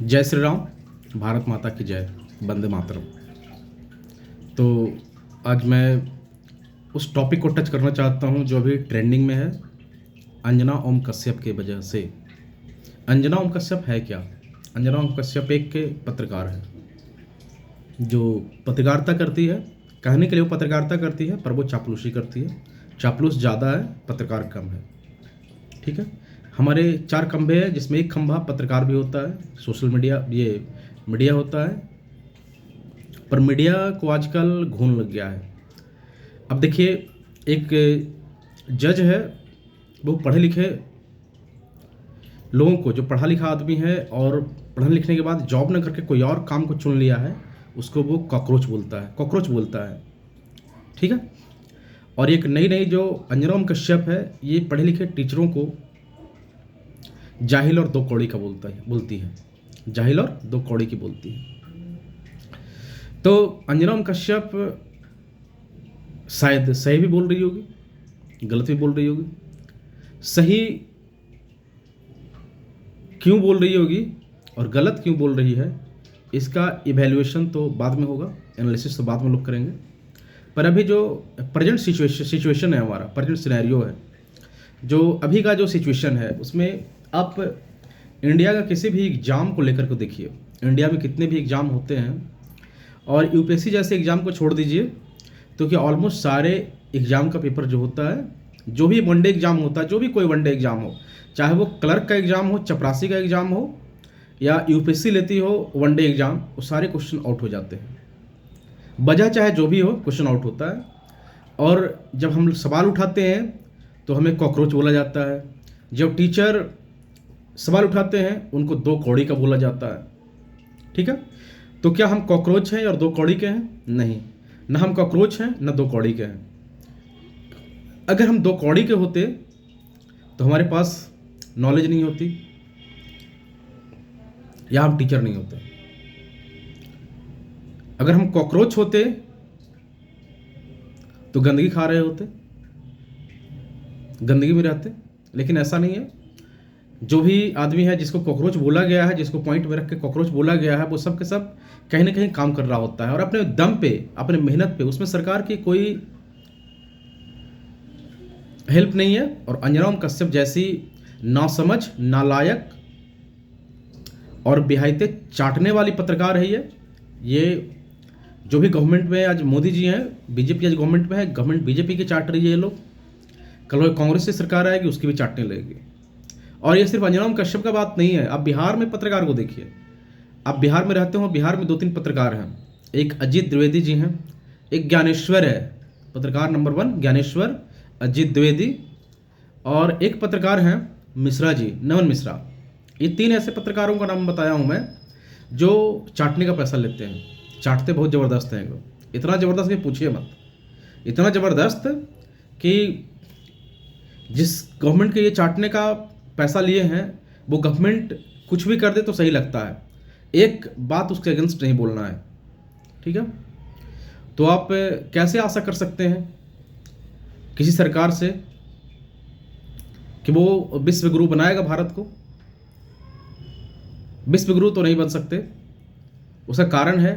जय श्री राम। भारत माता की जय। वंदे मातरम। तो आज मैं उस टॉपिक को टच करना चाहता हूं जो अभी ट्रेंडिंग में है, अंजना ओम कश्यप के वजह से। अंजना ओम कश्यप है क्या? अंजना ओम कश्यप एक के पत्रकार है जो पत्रकारिता करती है। कहने के लिए वो पत्रकारिता करती है, पर वो चापलूसी करती है। चापलूस ज़्यादा है, पत्रकार कम है। ठीक है। हमारे 4 खंभे हैं, जिसमें एक खंभा पत्रकार भी होता है, सोशल मीडिया, ये मीडिया होता है। पर मीडिया को आजकल घून लग गया है। अब देखिए, एक जज है, वो पढ़े लिखे लोगों को, जो पढ़ा लिखा आदमी है और पढ़ने लिखने के बाद जॉब न करके कोई और काम को चुन लिया है, उसको वो कॉकरोच बोलता है, कॉकरोच बोलता है। ठीक है। और एक नई नई जो अंजना ओम कश्यप है, ये पढ़े लिखे टीचरों को जाहिल और दो कौड़ी का बोलती है। जाहिल और दो कौड़ी की बोलती है। तो अंजना ओम कश्यप शायद सही भी बोल रही होगी, गलत भी बोल रही होगी। सही क्यों बोल रही होगी और गलत क्यों बोल रही है, इसका इवैल्यूएशन तो बाद में होगा, एनालिसिस तो बाद में लोग करेंगे। पर अभी जो प्रेजेंट सिचुएशन है, हमारा प्रेजेंट सिनेरियो है, जो अभी का जो सिचुएशन है, उसमें आप इंडिया का किसी भी एग्ज़ाम को लेकर के देखिए। इंडिया में कितने भी एग्ज़ाम होते हैं, और यूपीएससी जैसे एग्ज़ाम को छोड़ दीजिए, तो क्या ऑलमोस्ट सारे एग्ज़ाम का पेपर जो होता है, जो भी वनडे एग्ज़ाम होता है, जो भी कोई वनडे एग्ज़ाम हो, चाहे वो क्लर्क का एग्ज़ाम हो, चपरासी का एग्ज़ाम हो, या यूपीएससी लेती हो वनडे एग्ज़ाम, वो सारे क्वेश्चन आउट हो जाते हैं। वजह चाहे जो भी हो, क्वेश्चन आउट होता है। और जब हम सवाल उठाते हैं तो हमें कॉकरोच बोला जाता है। जब टीचर सवाल उठाते हैं, उनको दो कौड़ी का बोला जाता है। ठीक है। तो क्या हम कॉकरोच हैं और दो कौड़ी के हैं? नहीं, ना हम कॉकरोच हैं ना दो कौड़ी के हैं। अगर हम दो कौड़ी के होते तो हमारे पास नॉलेज नहीं होती, या हम टीचर नहीं होते। अगर हम कॉकरोच होते तो गंदगी खा रहे होते, गंदगी में रहते। लेकिन ऐसा नहीं है। जो भी आदमी है जिसको कॉकरोच बोला गया है, जिसको पॉइंट में रख के कॉकरोच बोला गया है, वो सब के सब कहीं ना कहीं काम कर रहा होता है, और अपने दम पे, अपने मेहनत पे। उसमें सरकार की कोई हेल्प नहीं है। और अंजना ओम कश्यप जैसी नासमझ, नालायक और बेहायते चाटने वाली पत्रकार है ये जो भी गवर्नमेंट में आज मोदी जी हैं, बीजेपी आज गवर्नमेंट में है, गवर्नमेंट बीजेपी की चाट रही है ये लोग। कल कांग्रेस की सरकार आएगी, उसकी भी चाटने लगेगी। और ये सिर्फ अंजना ओम कश्यप का बात नहीं है। आप बिहार में पत्रकार को देखिए। आप बिहार में रहते हो, बिहार में 2-3 पत्रकार हैं। एक अजीत द्विवेदी जी हैं, एक ज्ञानेश्वर है, पत्रकार नंबर 1 ज्ञानेश्वर, अजीत द्विवेदी, और एक पत्रकार हैं मिश्रा जी, नवन मिश्रा। ये 3 ऐसे पत्रकारों का नाम बताया हूँ मैं, जो चाटने का पैसा लेते हैं। चाटते बहुत ज़बरदस्त हैं लोग, इतना ज़बरदस्त कि पूछिए मत। इतना ज़बरदस्त कि जिस गवर्नमेंट के ये चाटने का पैसा लिए हैं, वो गवर्नमेंट कुछ भी कर दे तो सही लगता है, एक बात उसके अगेंस्ट नहीं बोलना है। ठीक है। तो आप कैसे आशा कर सकते हैं किसी सरकार से कि वो विश्व गुरु बनाएगा भारत को? विश्व गुरु तो नहीं बन सकते। उसका कारण है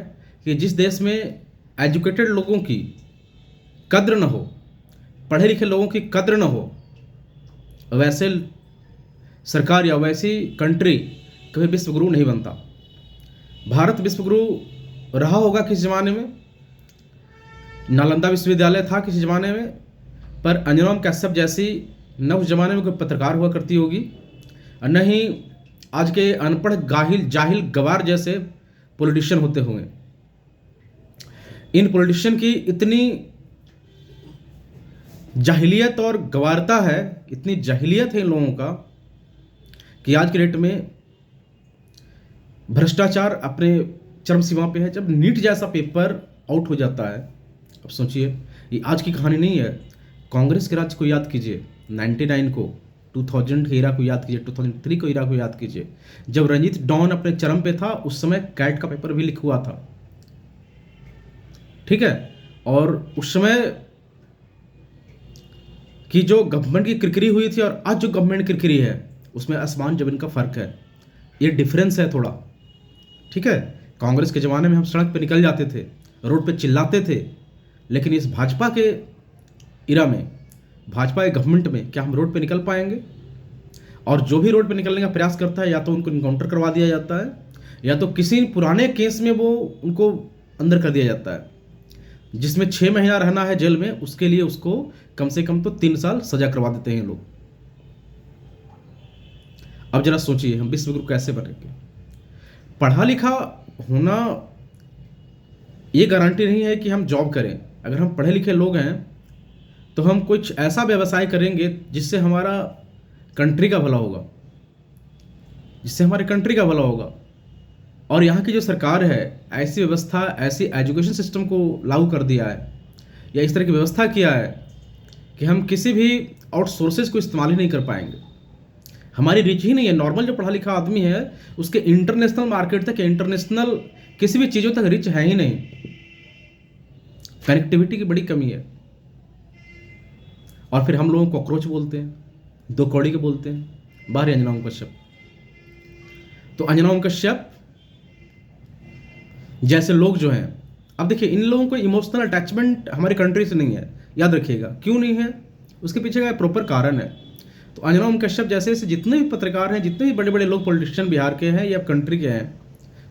कि जिस देश में एजुकेटेड लोगों की कद्र न हो, पढ़े लिखे लोगों की कद्र न हो, वैसे सरकार या वैसी कंट्री कभी विश्व गुरु नहीं बनता। भारत विश्व गुरु रहा होगा किस ज़माने में, नालंदा विश्वविद्यालय था किसी ज़माने में, पर अंजना ओम कश्यप जैसी न उस ज़माने में कोई पत्रकार हुआ करती होगी, और न ही आज के अनपढ़ जाहिल गवार जैसे पॉलिटिशियन होते हुए। इन पॉलिटिशियन की इतनी जाहिलियत और गवारता है, इतनी जाहिलियत है इन लोगों का, कि आज के डेट में भ्रष्टाचार अपने चरम सीमा पे है। जब नीट जैसा पेपर आउट हो जाता है, अब सोचिए, ये आज की कहानी नहीं है। कांग्रेस के राज को याद कीजिए, 99 को, 2000 के ईरा को याद कीजिए, 2003 को ईरा को याद कीजिए, जब रंजीत डॉन अपने चरम पे था, उस समय कैट का पेपर भी लिखा हुआ था। ठीक है। और उस समय कि जो गवर्नमेंट की किरकिरी हुई थी और आज जो गवर्नमेंट किरकिरी है, उसमें आसमान जमीन का फ़र्क है। ये डिफरेंस है थोड़ा। ठीक है, कांग्रेस के ज़माने में हम सड़क पे निकल जाते थे, रोड पे चिल्लाते थे, लेकिन इस भाजपा के इरा में, भाजपा के गवर्नमेंट में क्या हम रोड पे निकल पाएंगे? और जो भी रोड पे निकलने का प्रयास करता है, या तो उनको इनकाउंटर करवा दिया जाता है, या तो किसी पुराने केस में वो उनको अंदर कर दिया जाता है, जिसमें 6 महीना रहना है जेल में, उसके लिए उसको कम से कम तो 3 साल सजा करवा देते हैं लोग। अब जरा सोचिए, हम विश्व गुरु कैसे बनेंगे? पढ़ा लिखा होना ये गारंटी नहीं है कि हम जॉब करें। अगर हम पढ़े लिखे लोग हैं तो हम कुछ ऐसा व्यवसाय करेंगे जिससे हमारा कंट्री का भला होगा, जिससे हमारे कंट्री का भला होगा। और यहाँ की जो सरकार है, ऐसी व्यवस्था, ऐसी एजुकेशन सिस्टम को लागू कर दिया है, या इस तरह की व्यवस्था किया है कि हम किसी भी आउटसोर्सेज को इस्तेमाल ही नहीं कर पाएंगे। हमारी रीच ही नहीं है। नॉर्मल जो पढ़ा लिखा आदमी है उसके इंटरनेशनल मार्केट तक, इंटरनेशनल किसी भी चीज़ों तक रीच है ही नहीं। कनेक्टिविटी की बड़ी कमी है। और फिर हम लोगों को कॉकरोच बोलते हैं, 2 कौड़ी के बोलते हैं। बाहर अंजना ओम कश्यप, तो अंजना ओम कश्यप जैसे लोग जो हैं, अब देखिए, इन लोगों को इमोशनल अटैचमेंट हमारी कंट्री से नहीं है। याद रखिएगा, क्यों नहीं है, उसके पीछे का प्रॉपर कारण है। तो अंजना ओम कश्यप जैसे जितने भी पत्रकार हैं, जितने भी बड़े बड़े लोग पॉलिटिशियन बिहार के हैं या कंट्री के हैं,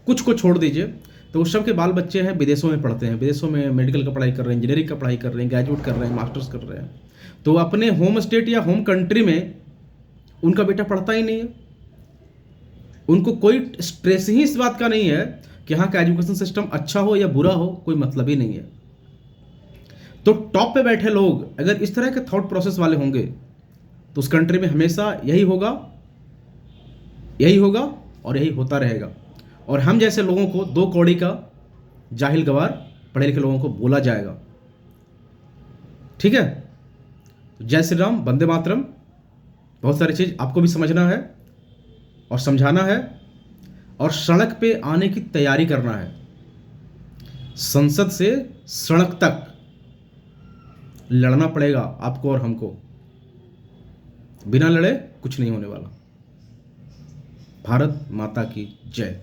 कुछ को छोड़ दीजिए, तो उस सब के बाल बच्चे हैं विदेशों में पढ़ते हैं, विदेशों में मेडिकल का पढ़ाई कर रहे हैं, इंजीनियरिंग का पढ़ाई कर रहे हैं, ग्रेजुएट कर रहे हैं, मास्टर्स कर रहे हैं। तो अपने होम स्टेट या होम कंट्री में उनका बेटा पढ़ता ही नहीं है। उनको कोई स्ट्रेस ही इस बात का नहीं है कि यहाँ का एजुकेशन सिस्टम अच्छा हो या बुरा हो, कोई मतलब ही नहीं है। तो टॉप पे बैठे लोग अगर इस तरह के थॉट प्रोसेस वाले होंगे तो उस कंट्री में हमेशा यही होगा और यही होता रहेगा। और हम जैसे लोगों को 2 कौड़ी का जाहिल गवार पढ़े लिखे लोगों को बोला जाएगा। ठीक है, जय श्री राम, वंदे मातरम। बहुत सारी चीज़ आपको भी समझना है और समझाना है, और सड़क पे आने की तैयारी करना है। संसद से सड़क तक लड़ना पड़ेगा आपको और हमको। बिना लड़े कुछ नहीं होने वाला। भारत माता की जय।